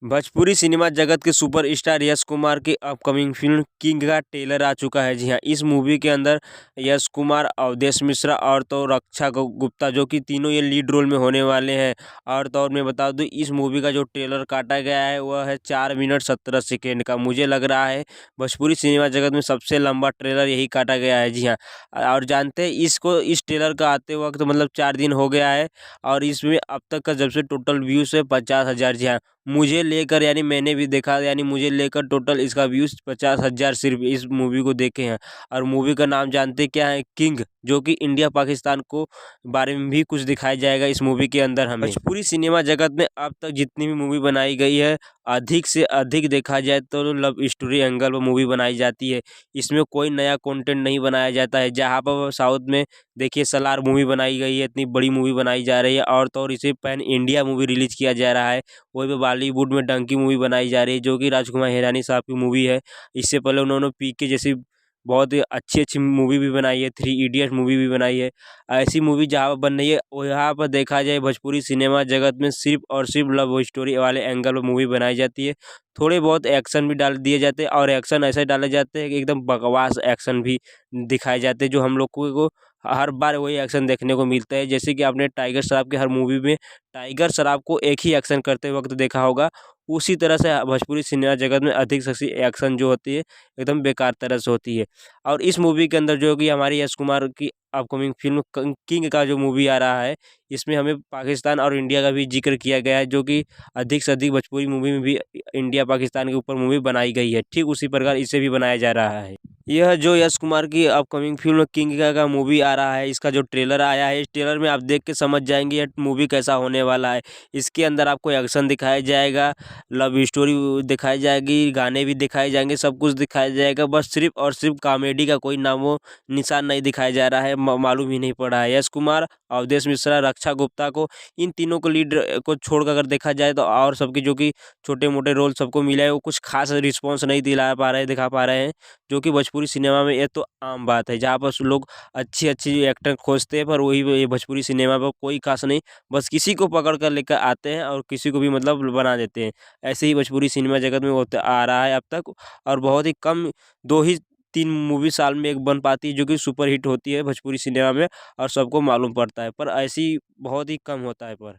Bhojpuri cinema जगत के superstar Yash Kumar की अपकमिंग फिल्म किंग का ट्रेलर आ चुका है। जी हाँ, इस मूवी के अंदर यश कुमार, अवधेश मिश्रा और तो रक्षा गुप्ता जो कि तीनों ये लीड रोल में होने वाले हैं। और तो और मैं बता दूं, इस मूवी का जो ट्रेलर काटा गया है वह है 4 मिनट 17 सेकेंड का। मुझे लग रहा है भोजपुरी सिनेमा जगत में सबसे लंबा ट्रेलर यही काटा गया है। जी हाँ, और जानते हैं इसको, इस ट्रेलर का आते वक्त मतलब 4 दिन हो गया है और इसमें अब तक का जब से टोटल व्यूज़ है 50,000। जी हाँ, मुझे लेकर यानी मैंने भी देखा, यानी मुझे लेकर टोटल इसका व्यूज़ 50,000 सिर्फ इस मूवी को देखे हैं। और मूवी का नाम जानते क्या है? किंग, जो कि इंडिया पाकिस्तान को बारे में भी कुछ दिखाया जाएगा इस मूवी के अंदर हमें। भोजपुरी सिनेमा जगत में अब तक जितनी भी मूवी बनाई गई है, अधिक से अधिक देखा जाए तो लव स्टोरी एंगल पर मूवी बनाई जाती है। इसमें कोई नया कंटेंट नहीं बनाया जाता है। जहाँ पर साउथ में देखिए सलार मूवी बनाई गई है, इतनी बड़ी मूवी बनाई जा रही है, और तो और इसे पैन इंडिया मूवी रिलीज किया जा रहा है। वहीं पे बॉलीवुड में डंकी मूवी बनाई जा रही है जो कि राजकुमार हिरानी साहब की मूवी है। इससे पहले उन्होंने पीके जैसी बहुत ही अच्छी मूवी भी बनाई है, 3 इडियट मूवी भी बनाई है। ऐसी मूवी जहाँ पर बन रही है वहाँ पर देखा जाए भोजपुरी सिनेमा जगत में सिर्फ और सिर्फ लव स्टोरी वाले एंगल पर मूवी बनाई जाती है। थोड़े बहुत एक्शन भी डाल दिए जाते हैं और एक्शन ऐसे डाले जाते हैं कि एकदम बकवास एक्शन भी दिखाए जाते हैं, जो हम लोग को हर बार वही एक्शन देखने को मिलता है। जैसे कि आपने टाइगर श्रॉफ के हर मूवी में टाइगर श्रॉफ को एक ही एक्शन करते वक्त देखा होगा, उसी तरह से भोजपुरी सिनेमा जगत में अधिक से अधिक एक्शन जो होती है एकदम बेकार तरह से होती है। और इस मूवी के अंदर जो कि हमारी यश कुमार की अपकमिंग फिल्म किंग का जो मूवी आ रहा है, इसमें हमें पाकिस्तान और इंडिया का भी जिक्र किया गया है, जो कि अधिक से अधिक भोजपुरी मूवी में भी इंडिया पाकिस्तान के ऊपर मूवी बनाई गई है। ठीक उसी प्रकार इसे भी बनाया जा रहा है। यह जो यश कुमार की अपकमिंग फिल्म किंग का मूवी आ रहा है, इसका जो ट्रेलर आया है, इस ट्रेलर में आप देख के समझ जाएंगे ये मूवी कैसा होने वाला है। इसके अंदर आपको एक्शन दिखाया जाएगा, लव स्टोरी दिखाई जाएगी, गाने भी दिखाए जाएंगे, सब कुछ दिखाया जाएगा। बस सिर्फ और सिर्फ कॉमेडी का कोई नामो निशान नहीं दिखाया जा रहा है, मालूम ही नहीं पड़ा है। यश कुमार, अवधेश मिश्रा, रक्षा गुप्ता को, इन तीनों को लीड को छोड़कर अगर देखा जाए तो और सबकी जो कि छोटे मोटे रोल सबको मिला है, वो कुछ खास रिस्पॉन्स नहीं दिला पा रहे, दिखा पा रहे हैं, जो कि भोजपुरी सिनेमा में ये तो आम बात है। जहाँ पर लोग अच्छी अच्छी एक्टर खोजते हैं, पर वही ये भोजपुरी सिनेमा पर कोई खास नहीं, बस किसी को पकड़ कर लेकर आते हैं और किसी को भी मतलब बना देते हैं। ऐसे ही भोजपुरी सिनेमा जगत में होता आ रहा है अब तक, और बहुत ही कम 2 ही 3 मूवी साल में एक बन पाती है जो कि सुपर हिट होती है भोजपुरी सिनेमा में और सबको मालूम पड़ता है, पर ऐसी बहुत ही कम होता है पर।